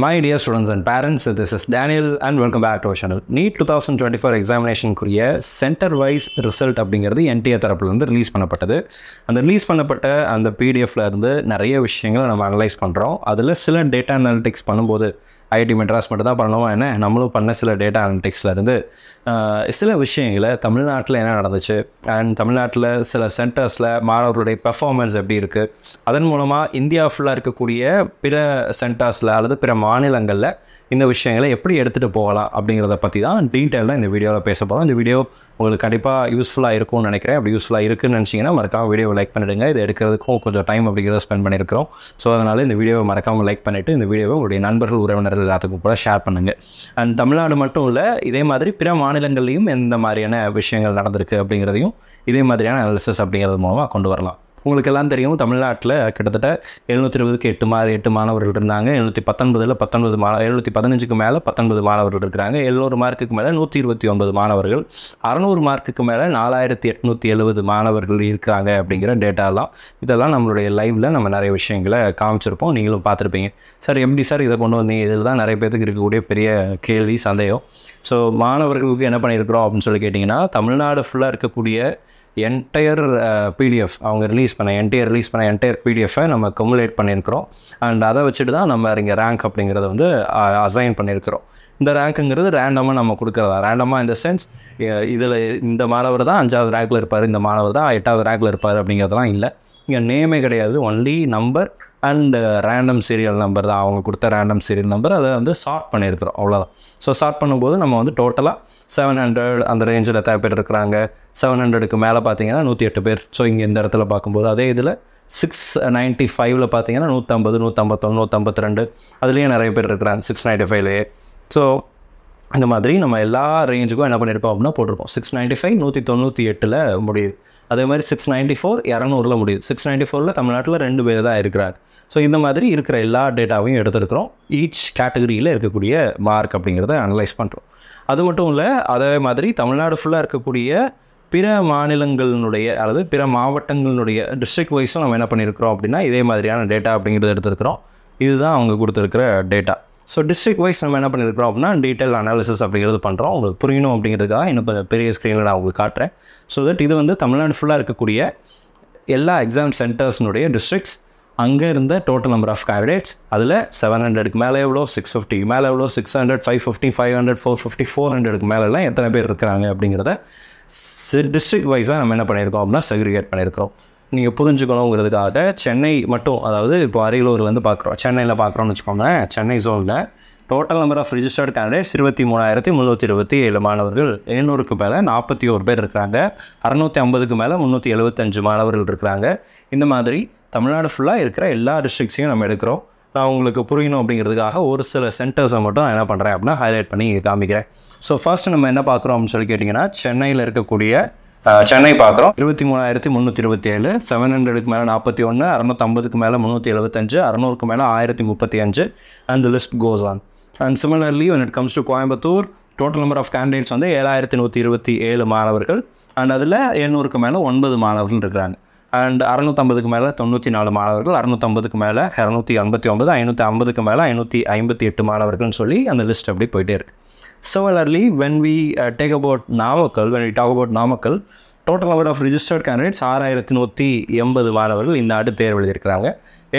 My dear students and parents, this is Daniel and welcome back to our channel. NEET 2024 examination-குரிய centre wise result அப்படிங்கிறது NTA தரப்புலேருந்து release பண்ணப்பட்டது. அந்த release பண்ணப்பட்ட அந்த பிடிஎஃப்ல இருந்து நிறைய விஷயங்களை நம்ம அனலைஸ் பண்ணுறோம். அதில் சில டேட்டா அனாலிட்டிக்ஸ் பண்ணும்போது ஐஐடி மெட்ராஸ் மட்டும் தான் பண்ணுவோம் என்ன நம்மளும் பண்ண சில டேட்டா அனாலிட்டிக்ஸ்லேருந்து சில விஷயங்களை தமிழ்நாட்டில் என்ன நடந்துச்சு அண்ட் தமிழ்நாட்டில் சில சென்டர்ஸில் மாணவர்களுடைய பெர்ஃபார்மன்ஸ் எப்படி இருக்குது, அதன் மூலமாக இந்தியா ஃபுல்லாக இருக்கக்கூடிய பிற சென்டர்ஸில் அல்லது பிற மாநிலங்களில் இந்த விஷயங்களை எப்படி எடுத்துகிட்டு போகலாம் அப்படிங்கிறத பற்றி தான் டீட்டெயிலாக இந்த வீடியோவில் பேச போகிறோம். இந்த வீடியோ உங்களுக்கு கண்டிப்பாக யூஸ்ஃபுல்லாக இருக்கும்னு நினைக்கிறேன். அப்படி யூஸ்ஃபுல்லாக இருக்குன்னு நினச்சிங்கன்னா மறக்காமல் வீடியோவை லைக் பண்ணிவிடுங்க. இது எடுக்கிறதுக்கும் கொஞ்சம் டைம் அப்படிங்கிறத ஸ்பெண்ட் பண்ணியிருக்கிறோம். ஸோ அதனால் இந்த வீடியோவை மறக்காமல் லைக் பண்ணிவிட்டு இந்த வீடியோவை உங்களுடைய நண்பர்கள் உறவினர்கள் எல்லாத்துக்கும் கூட ஷேர் பண்ணுங்கள். அண்ட் தமிழ்நாடு மட்டும் இல்லை, இதே மாதிரி பிற மாநிலங்கள்லேயும் எந்த மாதிரியான விஷயங்கள் நடந்திருக்கு அப்படிங்கிறதையும் இதே மாதிரியான அனாலிசிஸ் அப்படிங்கிறது மூலமாக கொண்டு வரலாம். உங்களுக்கு எல்லாம் தெரியும், தமிழ்நாட்டில் கிட்டத்தட்ட 720க்கு 8 மாணவர்கள் இருந்தாங்க. 715க்கு மேலே 19 மாணவர்கள் இருக்கிறாங்க. 700 மார்க்குக்கு மேலே 129 மாணவர்கள், 600 மார்க்குக்கு மேலே 4870 மாணவர்கள் இருக்கிறாங்க அப்படிங்கிற டேட்டாலாம். இதெல்லாம் நம்மளுடைய லைவில் நம்ம நிறைய விஷயங்களை காமிச்சிருப்போம், நீங்களும் பார்த்துருப்பீங்க. சார் எப்படி சார் இதை கொண்டு வந்தீங்க? இதில் தான் நிறைய பேருக்கு இருக்கக்கூடிய பெரிய கேள்வி சந்தேகம். ஸோ மாணவர்களுக்கு என்ன பண்ணியிருக்கிறோம் அப்படின்னு சொல்லி கேட்டிங்கன்னா, தமிழ்நாடு ஃபுல்லாக இருக்கக்கூடிய என்டையர் பிடிஎஃப் அவங்க ரிலீஸ் பண்ண என்டையர் பிடிஎஃபை நம்ம கமுலேட் பண்ணியிருக்கிறோம். அண்ட் அதை வச்சுட்டு தான் நம்ம இங்கே ரேங்க் அப்படிங்கிறத வந்து அசைன் பண்ணியிருக்கிறோம். இந்த ரேங்க்குங்கிறது ரேண்டமாக நம்ம கொடுக்குறதா, ரேண்டமாக இந்த சென்ஸ் இதில் இந்த மாணவர் தான் 5வது ரேங்கில் இருப்பார், இந்த மாணவர் தான் 8வது ரேங்கில் இருப்பார் அப்படிங்கிறதுலாம் இல்லை. இங்கே நேமே கிடையாது, only number and random serial number தான். அவங்க கொடுத்த ரேண்டம் சீரியல் நம்பர் அதை வந்து சார்ட் பண்ணியிருக்கிறோம், அவ்வளோதான். ஸோ சார்ட் பண்ணும்போது நம்ம வந்து டோட்டலாக 700 அந்த ரேஞ்சில் எத்தனை பேர் இருக்கிறாங்க, 700க்கு மேலே பார்த்தீங்கன்னா 108 பேர். ஸோ இங்கே இந்த இடத்துல பார்க்கும்போது அதே இதில் 695ல் பார்த்தீங்கன்னா 150, 151, 152 அதுலேயே நிறைய பேர் இருக்கிறாங்க 695லேயே. ஸோ இந்த மாதிரி நம்ம எல்லா ரேஞ்சுக்கும் என்ன பண்ணியிருக்கோம் அப்படின்னா போட்டிருக்கோம். 695 198ல் முடியுது. அதே மாதிரி 694 200ல் முடியுது. 694ல் தமிழ்நாட்டில் 2 பேர் தான் இருக்கிறாங்க. ஸோ இந்த மாதிரி இருக்கிற எல்லா டேட்டாவையும் எடுத்துருக்கிறோம். ஈச் கேட்டகரியில் இருக்கக்கூடிய மார்க் அப்படிங்கிறத அனலைஸ் பண்ணுறோம். அது மட்டும் இல்லை, அதே மாதிரி தமிழ்நாடு ஃபுல்லாக இருக்கக்கூடிய பிற மாநிலங்களினுடைய அல்லது பிற மாவட்டங்களினுடைய டிஸ்ட்ரிக்ட் வைஸும் நம்ம என்ன பண்ணியிருக்கிறோம் அப்படின்னா இதே மாதிரியான டேட்டா அப்படிங்கிறத எடுத்துருக்கிறோம். இதுதான் அவங்க கொடுத்துருக்கிற டேட்டா. ஸோ டிஸ்ட்ரிக்ட் வைஸ் நம்ம என்ன பண்ணியிருக்கிறோம் அப்படின்னா டீட்டெயில் அனாலிசிஸ் அப்படிங்கிறது பண்ணுறோம். உங்களுக்கு புரியணும் அப்படிங்கிறதுக்காக இன்னும் கொஞ்சம் பெரிய ஸ்க்ரீனில் நான் உங்களுக்கு காட்டுறேன். ஸோ தட் இது வந்து தமிழ்நாடு ஃபுல்லாக இருக்கக்கூடிய எல்லா எக்ஸாம் சென்டர்ஸ்னுடைய டிஸ்ட்ரிக்ட்ஸ், அங்கே இருந்த டோட்டல் நம்பர் ஆஃப் கேண்டிடேட்ஸ், அதில் 700க்கு மேலே எவ்வளோ, 650க்கு மேலே எவ்வளோ, 600, 550, 500, 450, 400க்கு மேலெலாம் எத்தனை பேர் இருக்கிறாங்க அப்படிங்கிறத டிஸ்ட்ரிக்ட் வைஸாக நம்ம என்ன பண்ணியிருக்கோம் அப்படின்னா செக்ரிகேட் பண்ணியிருக்கிறோம். நீங்கள் புரிஞ்சுக்கணுங்கிறதுக்காக சென்னை மட்டும், அதாவது இப்போ அரியலூர்லேருந்து பார்க்குறோம், சென்னையில் பார்க்குறோன்னு வச்சுக்கோங்க. சென்னை ஜோனில் total number of registered candidates 23,327 மாணவர்கள், 700க்கு மேலே 41 பேர் இருக்கிறாங்க, 650க்கு மேலே 375 மாணவர்கள் இருக்கிறாங்க. இந்த மாதிரி தமிழ்நாடு ஃபுல்லாக இருக்கிற எல்லா டிஸ்ட்ரிக்ட்ஸையும் நம்ம எடுக்கிறோம். நான் உங்களுக்கு புரியணும் அப்படிங்கிறதுக்காக ஒரு சில சென்டர்ஸை மட்டும் நான் என்ன பண்ணுறேன் அப்படின்னா ஹைலைட் பண்ணி இங்கே காமிக்கிறேன். ஸோ ஃபர்ஸ்ட் நம்ம என்ன பார்க்குறோம் அப்படின்னு சொல்லி கேட்டிங்கன்னா, சென்னையில் இருக்கக்கூடிய சென்னை பார்க்குறோம். 23,327, 700க்கு மேலே 41, 650க்கு மேலே 375, 600க்கு மேலே 1035 and the list goes on. And similarly when it comes to Coimbatore, total number of candidates வந்து 7,127 மாணவர்கள். அண்ட் அதில் 700க்கு மேலே 9 மாணவர்கள் இருக்கிறாங்க. அண்ட் 650க்கு மேலே 94 மாணவர்கள், 650க்கு மேலே 289, 550க்கு மேலே 558 மாணவர்கள்னு சொல்லி அந்த லிஸ்ட் அப்படி போயிட்டே இருக்குது. Similarly, when we talk about Namakkal, total number of registered candidates 6,180 மாணவர்கள் இந்த ஆண்டு தேர்வு எழுதியிருக்கிறாங்க.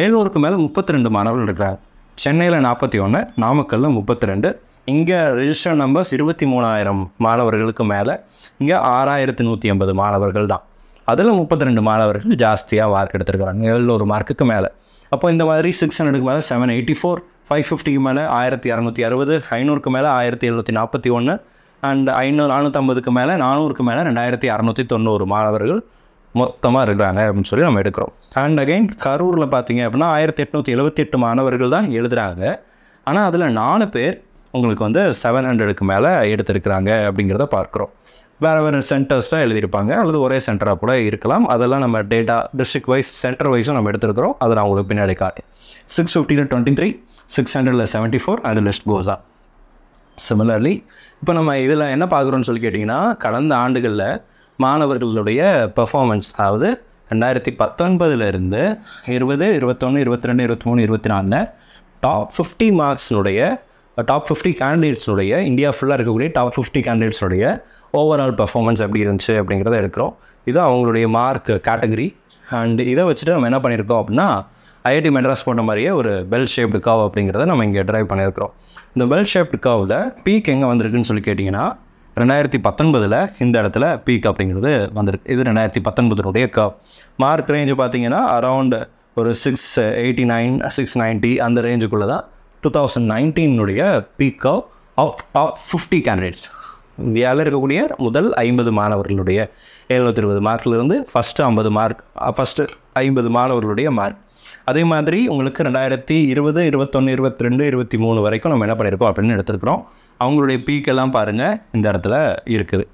700க்கு மேலே 32 மாணவர்கள் இருக்கிறாங்க. சென்னையில் 41, நாமக்கல்லில் 32. இங்கே ரிஜிஸ்டர்ட் நம்பர்ஸ் 23,000 மாணவர்களுக்கு மேலே, இங்கே 6,180 மாணவர்கள் தான். அதில் 32 மாணவர்கள் ஜாஸ்தியாக மார்க் எடுத்துருக்குறாங்க, 700 மார்க்குக்கு மேலே. அப்போ இந்த மாதிரி 600க்கு மேலே 784, 550க்கு மேலே 1,260, 500க்கு மேலே 1,741 அண்ட் 450க்கு மேலே 400க்கு மேலே 2,690 மாணவர்கள் மொத்தமாக இருக்கிறாங்க அப்படின்னு சொல்லி நம்ம எடுக்கிறோம். அண்ட் அகைன் கரூரில் பார்த்தீங்க அப்படின்னா 1,878 மாணவர்கள் தான் எழுதுகிறாங்க. ஆனால் அதில் 4 பேர் உங்களுக்கு வந்து 700க்கு மேலே எடுத்திருக்கிறாங்க அப்படிங்கிறத பார்க்குறோம். வேறு சென்டர்ஸ் தான் எழுதியிருப்பாங்க, அல்லது ஒரே சென்டராக கூட இருக்கலாம். அதெல்லாம் நம்ம டேட்டா டிஸ்ட்ரிக்ட் வைஸ் சென்டர் வைஸும் நம்ம எடுத்துருக்கிறோம். அதை நான் உங்களுக்கு பின்னாடி காட்டேன். 650ல் 23, 600ல் 74 and list goes on. Similarly இப்போ நம்ம இதில் என்ன பார்க்குறோன்னு சொல்லி கேட்டிங்கன்னா, கடந்த ஆண்டுகளில் மாணவர்களுடைய பெர்ஃபார்மன்ஸ், அதாவது 2019 20, 21, 22, 23, 24 டாப் 50 மார்க்ஸ்னுடைய டாப் 50 கேண்டிடேட்ஸ்னுடைய இந்தியா ஃபுல்லாக இருக்கக்கூடிய டாப் 50 கேண்டிடேட்ஸ்னுடைய ஓவரால் பர்ஃபார்மன்ஸ் எப்படி இருந்துச்சு அப்படிங்கிறத எடுக்கிறோம். இது அவங்களுடைய மார்க் கேட்டகரி. அண்ட் இதை வச்சுட்டு நம்ம என்ன பண்ணியிருக்கோம் அப்படின்னா ஐஐடி மெட்ராஸ் போட்ட மாதிரியே ஒரு பெல் ஷேப்டு கர்வ் அப்படிங்கிறத நம்ம இங்கே ட்ரைவ் பண்ணியிருக்கிறோம். இந்த பெல் ஷேப்டு கர்வில் பீக் எங்கே வந்திருக்குன்னு சொல்லி கேட்டிங்கன்னா 2019 இந்த இடத்துல பீக் அப்படிங்கிறது வந்திருக்கு. இது 2019 கர்வ். மார்க் ரேஞ்சு பார்த்தீங்கன்னா அரவுண்ட் ஒரு 689 690 அந்த ரேஞ்சுக்குள்ளே தான் 2019 peak curve of top 50 candidates. இந்தியாவில் இருக்கக்கூடிய முதல் 50 மாணவர்களுடைய 720 மார்க்லேருந்து ஃபஸ்ட்டு 50 மாணவர்களுடைய மார்க். அதே மாதிரி உங்களுக்கு 2020 21 22 23 வரைக்கும் நம்ம என்ன பண்ணியிருக்கோம் அப்படின்னு எடுத்துருக்கிறோம். அவங்களுடைய பீக்கெல்லாம் பாருங்கள் இந்த இடத்துல இருக்குது.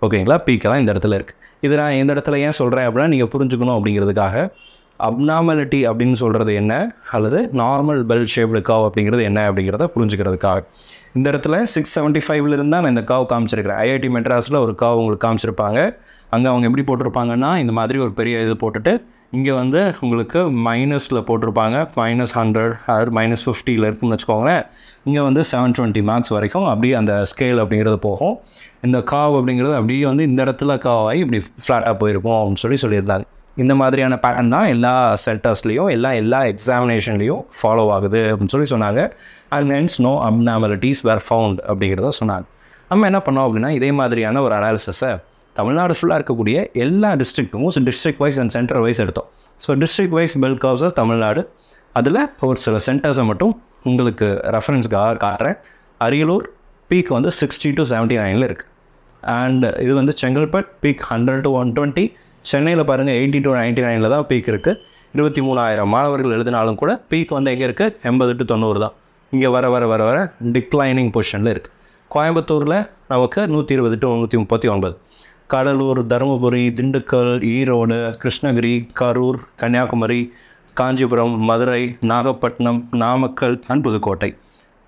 ஓகேங்களா, பீக்கெல்லாம் இந்த இடத்துல இருக்குது. இது நான் இந்த இடத்துல ஏன் சொல்கிறேன் அப்படின்னா நீங்கள் புரிஞ்சுக்கணும் அப்படிங்கிறதுக்காக. அப்நார்மாலிட்டி அப்படின்னு சொல்கிறது என்ன, அல்லது நார்மல் பெல் ஷேப்டு கர்வ் அப்படிங்கிறது என்ன அப்படிங்கிறத புரிஞ்சுக்கிறதுக்காக. இந்த இடத்துல 675 தான் நான் இந்த கர்வ் காமிச்சிருக்கிறேன். ஐஐடி மெட்ராஸில் ஒரு கர்வ் உங்களுக்கு காமிச்சிருப்பாங்க. அங்கே அவங்க எப்படி போட்டிருப்பாங்கன்னா இந்த மாதிரி ஒரு பெரிய இது போட்டுட்டு இங்கே வந்து உங்களுக்கு மைனஸில் போட்டிருப்பாங்க. -100 ஆர் -50 இருக்குன்னு வச்சுக்கோங்களேன். இங்கே வந்து 720 மார்க்ஸ் வரைக்கும் அப்படியே அந்த ஸ்கேல் அப்படிங்கிறது போகும். இந்த கர்வ் அப்படிங்கிறது அப்படியே வந்து இந்த இடத்துல கர்வ் ஆகி இப்படி ஃப்ளாட்டாக போயிருக்கும் அப்படின்னு சொல்லியிருந்தாங்க. இந்த மாதிரியான பேட்டர்ன் தான் எல்லா சென்டர்ஸ்லேயும் எல்லா எக்ஸாமினேஷன்லேயும் ஃபாலோ ஆகுது அப்படின்னு சொன்னாங்க. And hence no abnormalities were found அப்படிங்கிறத சொன்னாங்க. நம்ம என்ன பண்ணோம் அப்படின்னா இதே மாதிரியான ஒரு அனாலிசிஸை தமிழ்நாடு ஃபுல்லாக இருக்கக்கூடிய எல்லா டிஸ்ட்ரிக்ட்டுக்கும் district wise and centre wise எடுத்தோம். ஸோ டிஸ்ட்ரிக்ட் வைஸ் பெல் கர்வ்ஸை தமிழ்நாடு, அதில் ஒரு சில சென்டர்ஸை மட்டும் உங்களுக்கு ரெஃபரன்ஸ்க்காக காட்டுறேன். அரியலூர் பீக் வந்து 60 to 79 இருக்குது. அண்ட் இது வந்து செங்கல்பட் பீக் 100 to 120. சென்னையில் பாருங்கள் 80 to 99 தான் பீக் இருக்குது. 23,000 மாணவர்கள் எழுதினாலும் கூட பீக் வந்து எங்கே இருக்குது 80 to 90 தான். இங்கே வர டிக்ளைனிங் பொசிஷனில் இருக்குது. கோயம்புத்தூரில் நமக்கு 120 to 139. Cuddalore, Dharmapuri, Dindigul, Erode, Krishnagiri, Karur, Kanyakumari, Kanchipuram, Madurai, Nagapattinam, Namakkal and Pudukkottai.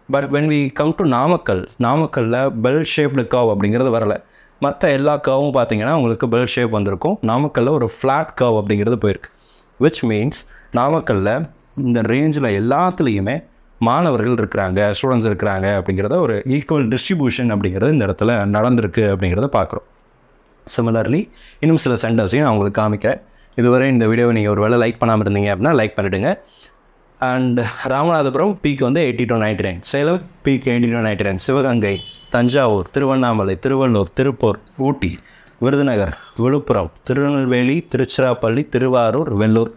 But when we come to நாமக்கல்லில் பெல் ஷேப்டு கர்வ் அப்படிங்கிறது வரலை. மற்ற எல்லா கர்வும் பார்த்தீங்கன்னா உங்களுக்கு பெல் ஷேப் வந்திருக்கும். நாமக்கல்லில் ஒரு ஃப்ளாட் கர்வ் அப்படிங்கிறது போயிருக்கு. விச் மீன்ஸ் நாமக்கல்லில் இந்த ரேஞ்சில் எல்லாத்துலேயுமே மாணவர்கள் இருக்கிறாங்க, ஸ்டூடெண்ட்ஸ் இருக்கிறாங்க அப்படிங்கிறத ஒரு ஈக்குவல் டிஸ்ட்ரிபியூஷன் அப்படிங்கிறது இந்த இடத்துல நடந்திருக்கு அப்படிங்கிறத பார்க்குறோம். சிமிலர்லி இன்னும் சில சென்டர்ஸையும் நான் உங்களுக்கு காமிக்கிறேன். இதுவரை இந்த வீடியோவை நீங்கள் ஒரு வேளை லைக் பண்ணாமல் இருந்தீங்க அப்படின்னா லைக் பண்ணிவிடுங்க. அண்ட் ராமநாதபுரம் பீக் வந்து 80 to 99, Salem peak 80 to 99, Sivaganga, Thanjavur, Tiruvannamalai, Tiruvallur, Tiruppur, Ooty, Virudhunagar, Villupuram, Tirunelveli, Tiruchirappalli, Tiruvarur, Vellore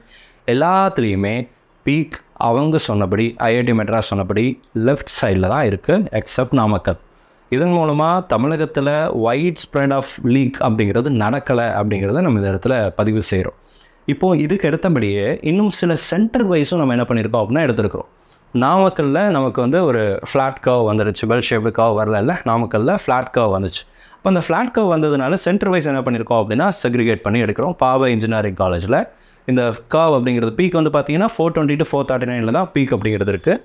எல்லாத்துலேயுமே பீக் அவங்க சொன்னபடி ஐஐடி மெட்ராஸ் சொன்னபடி லெஃப்ட் சைடில் தான் இருக்குது எக்ஸப்ட் நாமக்கல். இதன் மூலமாக தமிழகத்தில் வைட் ஸ்ப்ரெட் ஆஃப் லீக் அப்படிங்கிறது நடக்கலை அப்படிங்கிறத நம்ம இந்த இடத்துல பதிவு செய்கிறோம். இப்போது இதுக்கு எடுத்தபடியே இன்னும் சில சென்டர் வைஸும் நம்ம என்ன பண்ணியிருக்கோம் அப்படின்னா எடுத்துருக்கிறோம். நாமக்கல்லில் நமக்கு வந்து ஒரு ஃப்ளாட் கர்வ் வந்துருச்சு, பெல் ஷேப்டு கர்வ் வரல, நாமக்கல்லில் ஃப்ளாட் கர்வ் வந்துச்சு. அப்போ அந்த ஃப்ளாட் கர்வ் வந்ததுனால சென்டர் வைஸ் என்ன பண்ணியிருக்கோம் அப்படின்னா செக்ரிகேட் பண்ணி எடுக்கிறோம். பாவை இன்ஜினியரிங் காலேஜில் இந்த கர்வ் அப்படிங்கிறது பீக் வந்து பார்த்தீங்கன்னா 420 to 439 தான் பீக் அப்படிங்கிறது இருக்குது.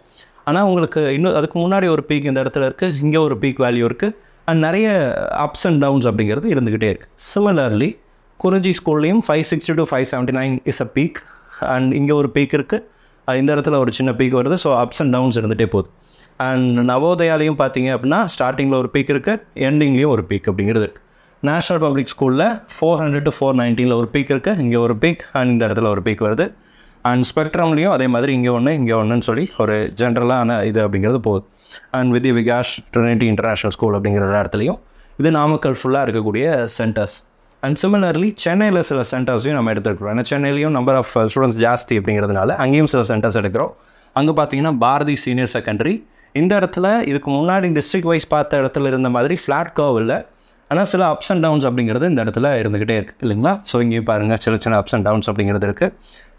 ஆனால் உங்களுக்கு இன்னும் அதுக்கு முன்னாடி ஒரு பீக் இந்த இடத்துல இருக்குது, இங்கே ஒரு பீக் வேல்யூ இருக்குது. அண்ட் நிறைய அப்ஸ் அண்ட் டவுன்ஸ் அப்படிங்கிறது இருந்துக்கிட்டே இருக்குது. சிமிலர்லி குறிஞ்சி ஸ்கூல்லையும் 560 to 579 is a peak. And இங்கே ஒரு பீக் இருக்குது, இந்த இடத்துல ஒரு சின்ன பீக் வருது. ஸோ அப்ஸ் அண்ட் டவுன்ஸ் இருந்துகிட்டே போகுது. அண்ட் நவோதயாலையும் பார்த்தீங்க அப்படின்னா ஸ்டார்டிங்கில் ஒரு பீக் இருக்குது, எண்டிங்லேயும் ஒரு பீக் அப்படிங்கிறது இருக்குது. நேஷ்னல் பப்ளிக் ஸ்கூலில் 400 to 419 ஒரு பீக் இருக்குது, இங்கே ஒரு பீக், அண்ட் இந்த இடத்துல ஒரு பீக் வருது. அண்ட் ஸ்பெக்ட்ரம்லேயும் அதே மாதிரி இங்கே ஒன்றுன்னு சொல்லி ஒரு ஜென்ரலான இது அப்படிங்கிறது போகுது. And Vidya Vikash Trinity international school அப்படிங்கிற இடத்துலையும் இது நாமக்கல் ஃபுல்லாக இருக்கக்கூடிய சென்டர்ஸ். அண்ட் சிமிலர்லி சென்னையில் சில சென்டர்ஸையும் நம்ம எடுத்துருக்கிறோம். ஏன்னா சென்னையிலையும் நம்பர் ஆஃப் ஸ்டூடெண்ட்ஸ் ஜாஸ்தி அப்படிங்கிறதுனால அங்கேயும் சில சென்டர்ஸ் எடுக்கிறோம். அங்கே பார்த்தீங்கன்னா பாரதி சீனியர் செகண்டரி இந்த இடத்துல இதுக்கு முன்னாடி டிஸ்ட்ரிக்ட் வைஸ் பார்த்த இடத்துல இருந்த மாதிரி ஃப்ளாட் கர்வ் இல்லை, ஆனால் சில அப்ஸ் அண்ட் டவுன்ஸ் அப்படிங்கிறது இந்த இடத்துல இருந்துக்கிட்டே இருக்குது இல்லைங்களா. ஸோ இங்கேயும் பாருங்கள் சின்ன அப்ஸ் அண்ட் டவுன்ஸ் அப்படிங்கிறது இருக்குது.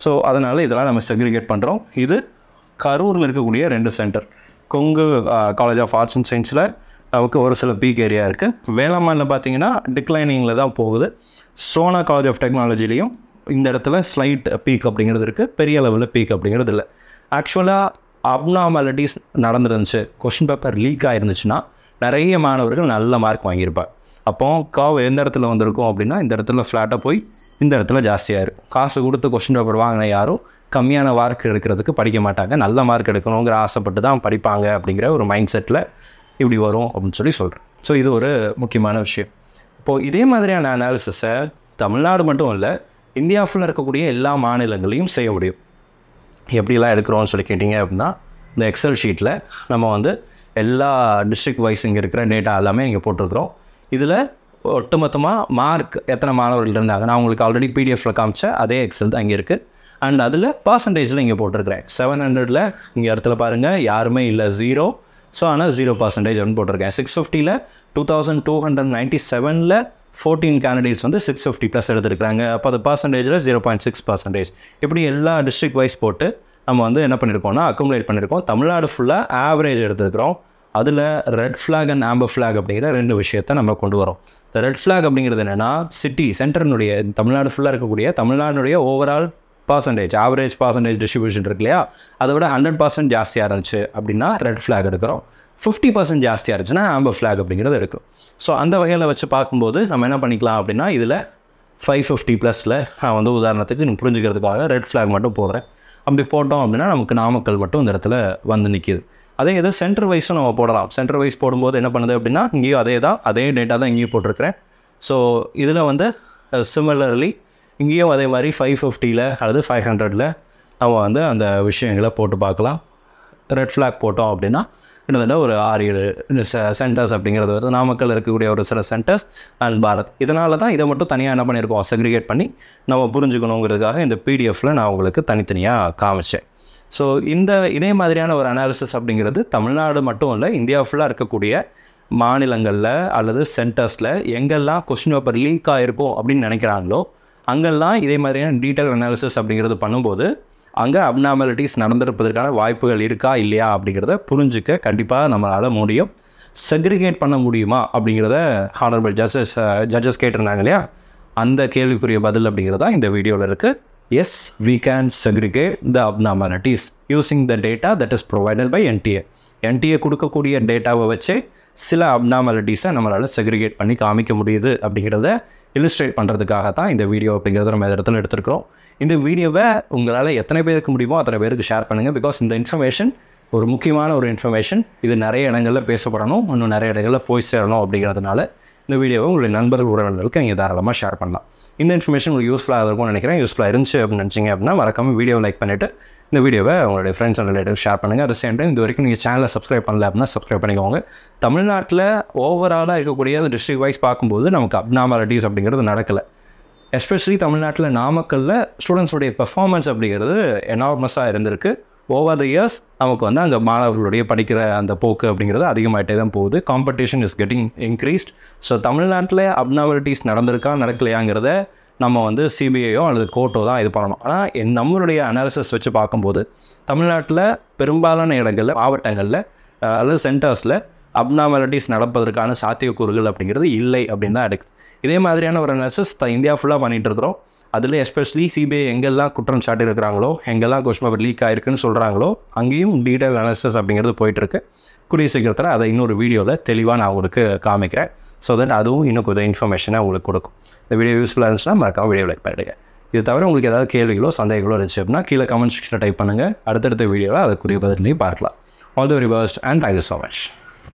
ஸோ அதனால் இதெல்லாம் நம்ம செக்ரிகேட் பண்ணுறோம். இது கரூரில் இருக்கக்கூடிய 2 centre. Kongu college of arts and சயின்ஸில் நமக்கு ஒரு சில பீக் ஏரியா இருக்குது. வேளாண்மையில் பார்த்தீங்கன்னா டிக்ளைனிங்கில் தான் போகுது. சோனா காலேஜ் ஆஃப் டெக்னாலஜிலையும் இந்த இடத்துல ஸ்லைட் பீக் அப்படிங்கிறது இருக்குது, பெரிய லெவலில் பீக் அப்படிங்கிறது இல்லை. ஆக்சுவலாக அப்நார்மாலிட்டிஸ் நடந்துருந்துச்சு, கொஷின் பேப்பர் லீக் ஆகிருந்துச்சுன்னா நிறைய மாணவர்கள் நல்ல மார்க் வாங்கியிருப்பார். அப்போது கர்வ் எந்த இடத்துல வந்திருக்கும் அப்படின்னா இந்த இடத்துல ஃப்ளாட்டாக போய் இந்த இடத்துல ஜாஸ்தியாக இருக்கும். காசு கொடுத்து கொஸ்டின் பேப்பர் வாங்கின யாரும் கம்மியான மார்க் எடுக்கிறதுக்கு படிக்க மாட்டாங்க, நல்ல மார்க் எடுக்கணுங்கிற ஆசைப்பட்டு தான் படிப்பாங்க அப்படிங்கிற ஒரு மைண்ட் செட்டில் இப்படி வரும் அப்படின்னு சொல்கிறேன். ஸோ இது ஒரு முக்கியமான விஷயம். இப்போது இதே மாதிரியான அனாலிசிஸை தமிழ்நாடு மட்டும் இல்லை, இந்தியா ஃபுல்லாக இருக்கக்கூடிய எல்லா மாநிலங்களையும் செய்ய முடியும். எப்படிலாம் எடுக்கிறோன்னு சொல்லி கேட்டிங்க அப்படின்னா, இந்த எக்ஸல் ஷீட்டில் நம்ம வந்து எல்லா டிஸ்ட்ரிக்ட் வைஸ் இங்கே இருக்கிற டேட்டா எல்லாமே இங்கே போட்டிருக்கிறோம். இதில் ஒட்டுமொத்தமாக மார்க் எத்தனை மாணவர்கள் இருந்தாங்க, நான் உங்களுக்கு ஆல்ரெடி பிடிஎஃப்பில் காமிச்ச அதே எக்ஸல் தான் இங்கே இருக்குது. அண்ட் அதில் பர்சன்டேஜில் இங்கே போட்டிருக்கிறேன். 700 இங்கே இடத்துல பாருங்கள் யாருமே இல்லை, 0. ஸோ ஆனால் 0% அப்படின்னு போட்டிருக்கேன். 650 2297 14 கேண்டிடேட்ஸ் வந்து 650+ எடுத்துருக்காங்க. அப்போ அது பர்சன்டேஜில் 0.6%. இப்படி எல்லா டிஸ்ட்ரிக்ட் வைஸ் போட்டு நம்ம வந்து என்ன பண்ணியிருக்கோம்னா அக்குமுலேட் பண்ணியிருக்கோம். தமிழ்நாடு ஃபுல்லாக ஆவரேஜ் எடுத்துருக்கிறோம். அதில் red flag and amber flag அப்படிங்கிற 2 விஷயத்தை நம்ம கொண்டு வரோம். இந்த ரெட் ஃப்ளாக் அப்படிங்கிறது என்னென்னா, சிட்டி சென்டர்னுடைய தமிழ்நாடு ஃபுல்லாக இருக்கக்கூடிய தமிழ்நாடுடைய overall percentage, average percentage distribution இருக்கு இல்லையா, அதை விட 100% ஜாஸ்தியாக இருந்துச்சு அப்படின்னா ரெட் ஃப்ளாக் எடுக்கிறோம். 50% ஜாஸ்தியாக இருந்துச்சுன்னா ஆம்பர் ஃப்ளாக் அப்படிங்கிறது இருக்கும். ஸோ அந்த வகையில் வச்சு பார்க்கும்போது நம்ம என்ன பண்ணிக்கலாம் அப்படின்னா, இதில் 550+ல் நான் வந்து உதாரணத்துக்கு நீங்கள் புரிஞ்சுக்கிறதுக்காக ரெட் ஃப்ளாக் மட்டும் போடுறேன். அப்படி போட்டோம் அப்படின்னா நமக்கு நாமக்கல் மட்டும் இந்த இடத்துல வந்து நிற்கிது. அதே எதோ சென்டர் வைஸும் நம்ம போடலாம். சென்டர் வைஸ் போடும்போது என்ன பண்ணுது அப்படின்னா, இங்கேயும் அதே டேட்டா தான் இங்கேயும் போட்டிருக்கிறேன். ஸோ இதில் வந்து சிமிலர்லி இங்கேயும் அதே மாதிரி 550 அல்லது 500 நம்ம வந்து அந்த விஷயங்களை போட்டு பார்க்கலாம். ரெட் ஃப்ளாக் போட்டோம் அப்படின்னா கிட்டத்தட்ட ஒரு 6-7 சென்டர்ஸ் அப்படிங்கிறது வருது. நாமக்கல் இருக்கக்கூடிய ஒரு சில சென்டர்ஸ் அண்ட் பாரத். இதனால தான் இதை மட்டும் தனியாக என்ன பண்ணியிருக்கோம், செக்ரிகேட் பண்ணி நம்ம புரிஞ்சுக்கணுங்கிறதுக்காக இந்த பிடிஎஃப்பில் நான் உங்களுக்கு தனித்தனியாக காமிச்சேன். ஸோ இதே மாதிரியான ஒரு அனாலிசிஸ் அப்படிங்கிறது தமிழ்நாடு மட்டும் இல்லை, இந்தியா ஃபுல்லாக இருக்கக்கூடிய மாநிலங்களில் அல்லது சென்டர்ஸில் எங்கெல்லாம் கொஸ்டின் பேப்பர் லீக் ஆகிருக்கும் அப்படின்னு நினைக்கிறாங்களோ அங்கெல்லாம் இதே மாதிரியான டீட்டெயில் அனாலிசிஸ் அப்படிங்கிறது பண்ணும்போது அங்கே அப்நார்மாலிட்டிஸ் நடந்திருப்பதற்கான வாய்ப்புகள் இருக்கா இல்லையா அப்படிங்கிறத புரிஞ்சிக்க கண்டிப்பாக நம்மளால் முடியும். செக்ரிகேட் பண்ண முடியுமா அப்படிங்கிறத ஹானரபிள் ஜட்ஜஸ் கேட்டிருந்தாங்க இல்லையா, அந்த கேள்விக்குரிய பதில் அப்படிங்கிறதா இந்த வீடியோவில் இருக்குது. Yes, we can segregate the abnormalities using the data that is provided by NTA. NTA கொடுக்கக்கூடிய டேட்டாவை வச்சு சில அப்நார்மாலிட்டிஸை நம்மளால் செக்ரிகேட் பண்ணி காமிக்க முடியுது அப்படிங்கிறத இல்லுஸ்ட்ரேட் பண்ணுறதுக்காக தான் இந்த வீடியோ அப்படிங்கிறத நம்ம இடத்துல எடுத்துருக்கிறோம். இந்த வீடியோவை உங்களால் எத்தனை பேருக்கு முடியுமோ அத்தனை பேருக்கு ஷேர் பண்ணுங்கள். பிகாஸ் இந்த இன்ஃபர்மேஷன் ஒரு முக்கியமான ஒரு இன்ஃபர்மேஷன், இது நிறைய இடங்களில் பேசப்படணும், இன்னும் நிறைய இடங்களில் போய் சேரணும் அப்படிங்கிறதுனால இந்த வீடியோவை உங்களுடைய நண்பர்கள் உறவினர்களுக்கு நீங்கள் தாராளமாக ஷேர் பண்ணலாம். இந்த இன்ஃபர்மேஷன் உங்களுக்கு யூஸ்ஃபுல்லாக இருக்கும்னு நினைக்கிறேன். யூஸ்ஃபுல்லாக இருந்துச்சு அப்படின்னு நினச்சிங்க அப்படின்னா மறக்காமல் வீடியோவை லைக் பண்ணிவிட்டு இந்த வீடியோவை உங்களுடைய ஃப்ரெண்ட்ஸ் அண்ட் ரிலேட்டிவ் ஷேர் பண்ணுங்கள். அது சேம் டைம் இது வரைக்கும் நீங்கள் சேனலை சப்ஸ்கிரைப் பண்ணல அப்படின்னா சப்ஸ்கிரைப் பண்ணிக்கோங்க. தமிழ்நாட்டில் ஓவராலாக இருக்கக்கூடிய டிஸ்ட்ரிக்ட் வைஸ் பார்க்கும்போது நமக்கு அப்நார்மாலிட்டிஸ் அப்படிங்கிறது நடக்கலை. எஸ்பெஷலி தமிழ்நாட்டில் நாமக்கல்லில் ஸ்டூடெண்ட்ஸுடைய பெர்ஃபார்மன்ஸ் அப்படிங்கிறது எனார்மஸாக இருந்திருக்கு. ஓவர் த இயர்ஸ் நமக்கு வந்து அங்கே மாணவர்களுடைய படிக்கிற அந்த போக்கு அப்படிங்கிறது அதிகமாகிட்டே தான் போகுது. Competition is getting increased. So தமிழ்நாட்டில் அப்நார்மாலிட்டிஸ் நடந்திருக்கா நடக்கலையாங்கிறத நம்ம வந்து சிபிஐயோ அல்லது கோர்ட்டோ தான் இது பண்ணணும். ஆனால் நம்மளுடைய அனாலிசிஸ் வச்சு பார்க்கும்போது தமிழ்நாட்டில் பெரும்பாலான இடங்களில், மாவட்டங்களில் அல்லது சென்டர்ஸில் அப்நார்மாலிட்டிஸ் நடப்பதற்கான சாத்தியக்கூறுகள் அப்படிங்கிறது இல்லை அப்படின்னு தான் எடுக்குது. இதே மாதிரியான ஒரு அனாலிசிஸ் இந்தியா ஃபுல்லாக பண்ணிகிட்டு இருக்கிறோம். அதில் எஸ்பெஷலி சிபிஐ எங்கெல்லாம் குற்றம் சாட்டி இருக்கிறாங்களோ, எங்கெல்லாம் கொஸ்டின் பேப்பர் லீக் ஆகிருக்குன்னு சொல்கிறாங்களோ அங்கேயும் டீட்டெயில் அனாலிசிஸ் அப்படிங்கிறது போயிட்டுருக்கு. கூடிய சீக்கிரத்தில் அதை இன்னொரு வீடியோவில் தெளிவாக நான் உங்களுக்கு காமிக்கிறேன். ஸோ தட் அதுவும் இன்னும் கொஞ்சம் இன்ஃபர்மேஷனை உங்களுக்கு கொடுக்கும். இந்த வீடியோ யூஸ்ஃபுல்லாக இருந்துச்சுன்னா மறக்காம வீடியோ லைக் பண்ணிடுங்க. இது தவிர உங்களுக்கு ஏதாவது கேள்விகளோ சந்தேகங்களோ இருந்துச்சு அப்படின்னா கீழே கமெண்ட் செக்ஷனில் டைப் பண்ணுங்கள். அடுத்தடுத்த வீடியோவில் அதுக்குரிய பதிலையும் பார்க்கலாம். All the very best and thank you so much.